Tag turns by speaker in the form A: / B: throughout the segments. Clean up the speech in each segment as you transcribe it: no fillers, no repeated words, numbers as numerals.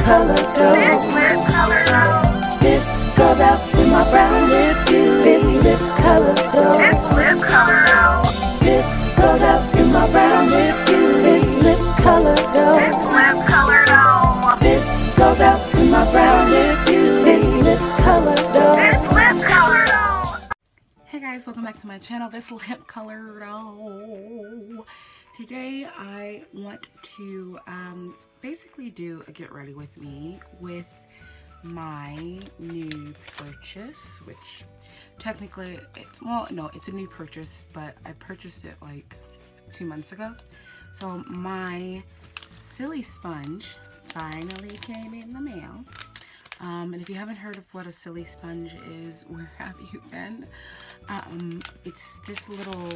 A: color dough. This goes out to my brown lip dude. This lip color dough. This goes out to my brown lip dude. This lip color dough. This goes out to my brown lip dude. This lip color dough.
B: Hey guys, welcome back to my channel. This lip color dough. Today I want to basically do a get ready with me with my new purchase, which technically it's, well, no, it's a new purchase, but I purchased it like 2 months ago. So my Silisponge finally came in the mail. And if you haven't heard of what a Silisponge is, where have you been? It's this little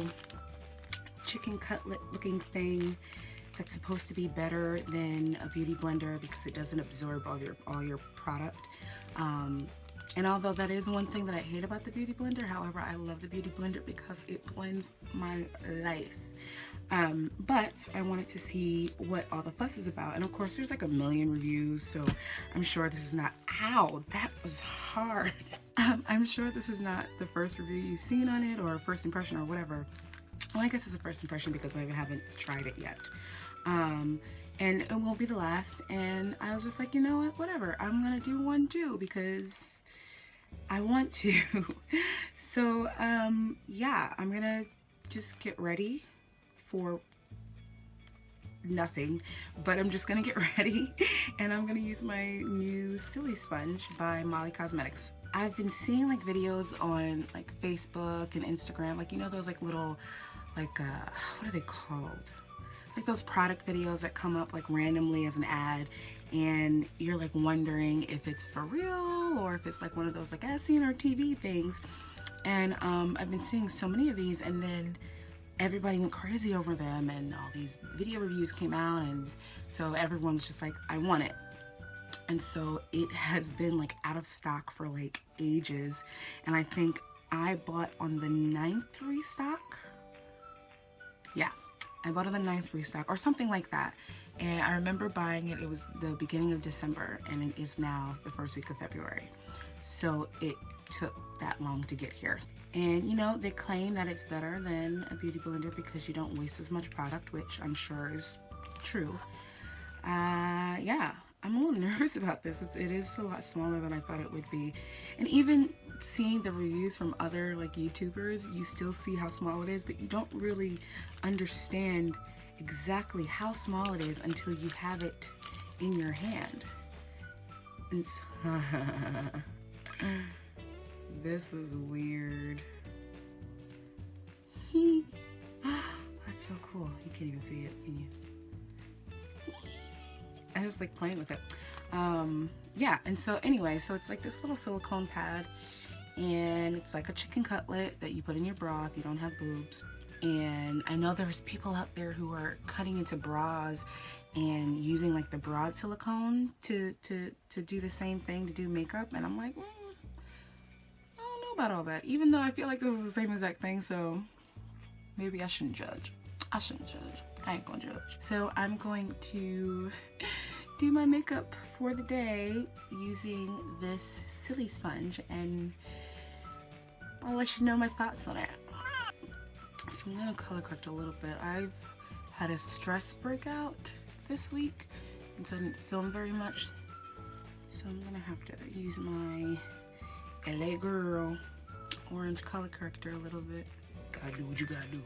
B: chicken cutlet looking thing that's supposed to be better than a beauty blender because it doesn't absorb all your product. And although that is one thing that I hate about the beauty blender, however, I love the beauty blender because it blends my life. But I wanted to see what all the fuss is about, and of course there's like a million reviews, so I'm sure this is not, ow, that was hard. I'm sure this is not the first review you've seen on it, or first impression, or whatever. Well, I guess it's a first impression because I haven't tried it yet. And it won't be the last, and I was just like, you know what, whatever, I'm gonna do one too because I want to. So yeah, I'm gonna just get ready for nothing, but I'm just gonna get ready and I'm gonna use my new Silisponge by Molly Cosmetics. I've been seeing like videos on like Facebook and Instagram, like, you know, those like little like what are they called, like those product videos that come up like randomly as an ad, and you're like wondering if it's for real or if it's like one of those like I've seen or TV things. And I've been seeing so many of these, and then everybody went crazy over them, and all these video reviews came out, and so everyone was just like, I want it. And so it has been like out of stock for like ages, and I think I bought on the 9th restock. Yeah, I bought on the 9th restock or something like that, and I remember buying it, it was the beginning of December, and it is now the first week of February, so it took that long to get here. And you know, they claim that it's better than a beauty blender because you don't waste as much product, which I'm sure is true. Yeah, I'm a little nervous about this. It is a lot smaller than I thought it would be, and even seeing the reviews from other like YouTubers, you still see how small it is, but you don't really understand exactly how small it is until you have it in your hand. And so this is weird. That's so cool. You can't even see it, can you? I just like playing with it. Yeah, and so anyway, so it's like this little silicone pad, and it's like a chicken cutlet that you put in your bra if you don't have boobs. And I know there's people out there who are cutting into bras and using like the broad silicone to do the same thing, to do makeup, and I'm like, I don't know about all that, even though I feel like this is the same exact thing, so maybe I shouldn't judge. I shouldn't judge. I ain't gonna judge. So I'm going to do my makeup for the day using this Silisponge, and I'll let you know my thoughts on it. So I'm gonna color correct a little bit. I've had a stress breakout this week, and so I didn't film very much. So I'm gonna have to use my LA Girl orange color corrector a little bit. Gotta do what you gotta do.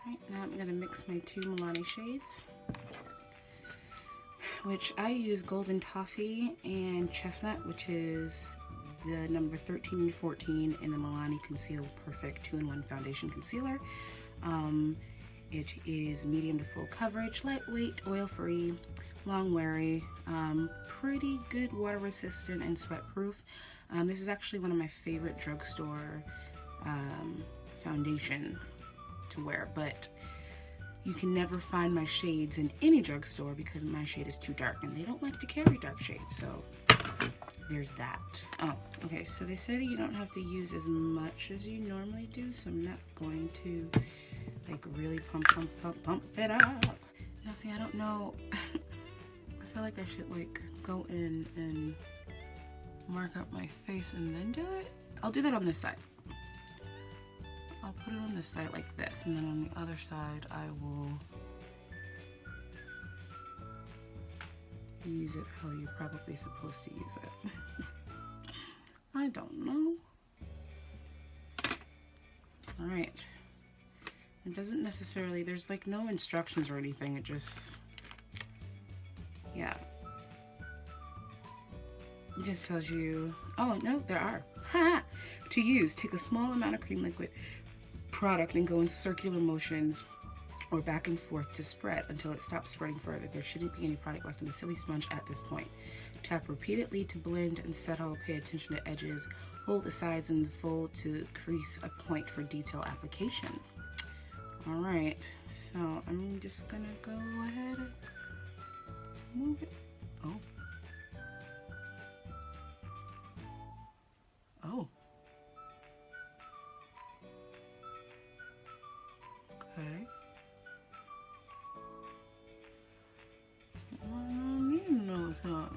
B: Alright, now I'm gonna mix my 2 Milani shades, which I use Golden Toffee and Chestnut, which is the number 13 and 14 in the Milani Conceal Perfect 2-in-1 Foundation Concealer. It is medium to full coverage, lightweight, oil-free, long-weary, pretty good water resistant and sweat-proof. This is actually one of my favorite drugstore foundation to wear, but you can never find my shades in any drugstore because my shade is too dark and they don't like to carry dark shades. So there's that. Oh, okay, so they said you don't have to use as much as you normally do, so I'm not going to like really pump it up. Now see, I don't know. I feel like I should like go in and mark up my face and then do it. I'll do that on this side. I'll put it on this side like this, and then on the other side I will use it how you're probably supposed to use it. I don't know. Alright. It doesn't necessarily, there's like no instructions or anything, it just, yeah. It just tells you, oh no, there are. Ha! To use, take a small amount of cream liquid product and go in circular motions or back and forth to spread until it stops spreading further. There shouldn't be any product left in the Silisponge at this point. Tap repeatedly to blend and settle. Pay attention to edges. Hold the sides and the fold to crease a point for detail application. Alright, so I'm just gonna go ahead and move it. Oh. Oh. Okay. No, it's not.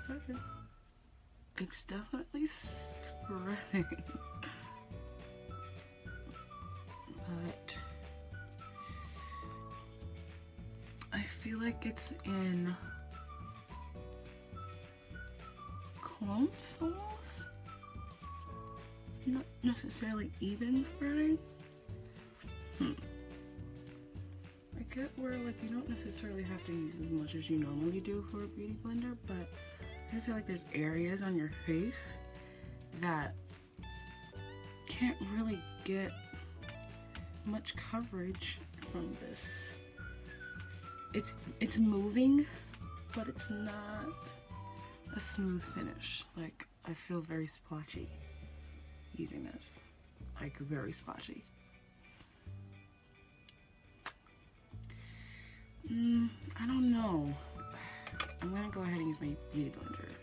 B: Okay. It's definitely spreading. But I feel like it's in clumps almost, not necessarily even spreading. I get where like you don't necessarily have to use as much as you normally do for a beauty blender, but I just feel like there's areas on your face that can't really get much coverage from this. It's moving, but it's not a smooth finish. Like, I feel very splotchy using this. Like, very splotchy. I don't know. I'm gonna go ahead and use my beauty blender.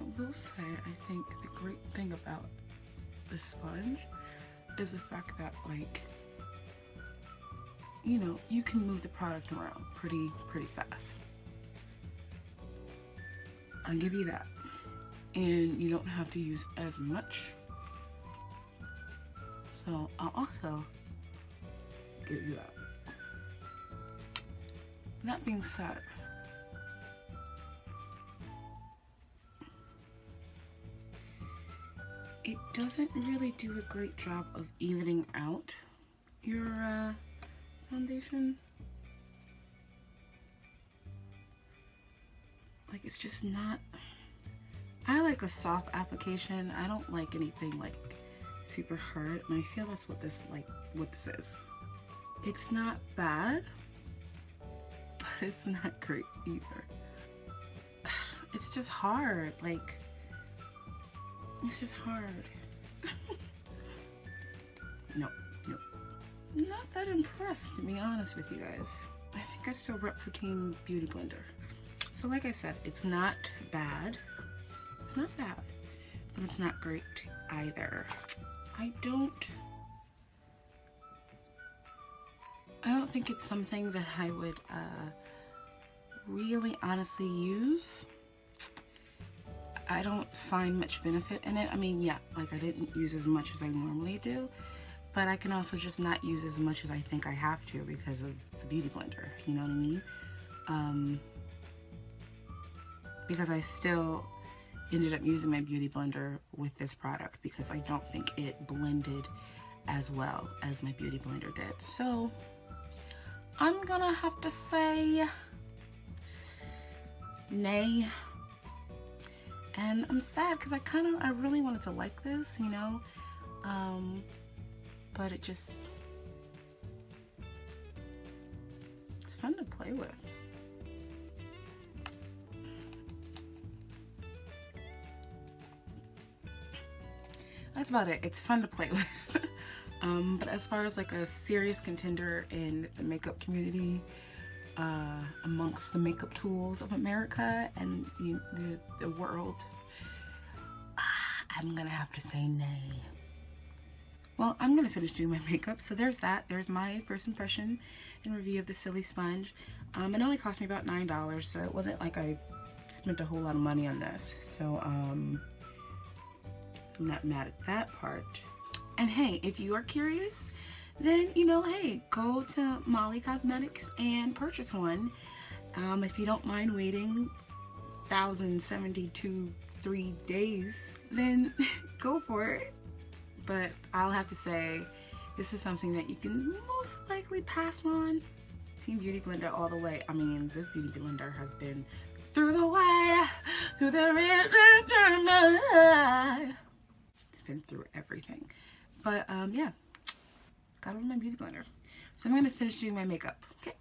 B: I will say, I think the great thing about this sponge is the fact that, like, you know, you can move the product around pretty fast. I'll give you that. And you don't have to use as much. So I'll also give you that. That being said, it doesn't really do a great job of evening out your foundation. Like, it's just not, I like a soft application. I don't like anything like super hard, and I feel that's what this is. It's not bad, but it's not great either. It's just hard, like, it's just hard. No. Not that impressed, to be honest with you guys. I think I still rep for Team Beauty Blender. So like I said, it's not bad. It's not bad, but it's not great either. I don't think it's something that I would really honestly use. I don't find much benefit in it. I mean, yeah, like I didn't use as much as I normally do, but I can also just not use as much as I think I have to because of the beauty blender, you know what I mean? Because I still ended up using my beauty blender with this product because I don't think it blended as well as my beauty blender did. So I'm gonna have to say nay. And I'm sad because I really wanted to like this, you know, but it's fun to play with. that's about it. It's fun to play with. But as far as like a serious contender in the makeup community, amongst the makeup tools of America and the world, I'm gonna have to say nay. Well, I'm gonna finish doing my makeup, so there's that. There's my first impression and review of the Silisponge. It only cost me about $9, so it wasn't like I spent a whole lot of money on this. So I'm not mad at that part. And hey, if you are curious, then hey, go to Molly Cosmetics and purchase one. If you don't mind waiting 1,073 days, then go for it. But I'll have to say, this is something that you can most likely pass on. Team Beauty Blender all the way. I mean, this Beauty Blender has been through the wire, through the river. It's been through everything. But yeah, got on my Beauty Blender. So I'm gonna finish doing my makeup, okay?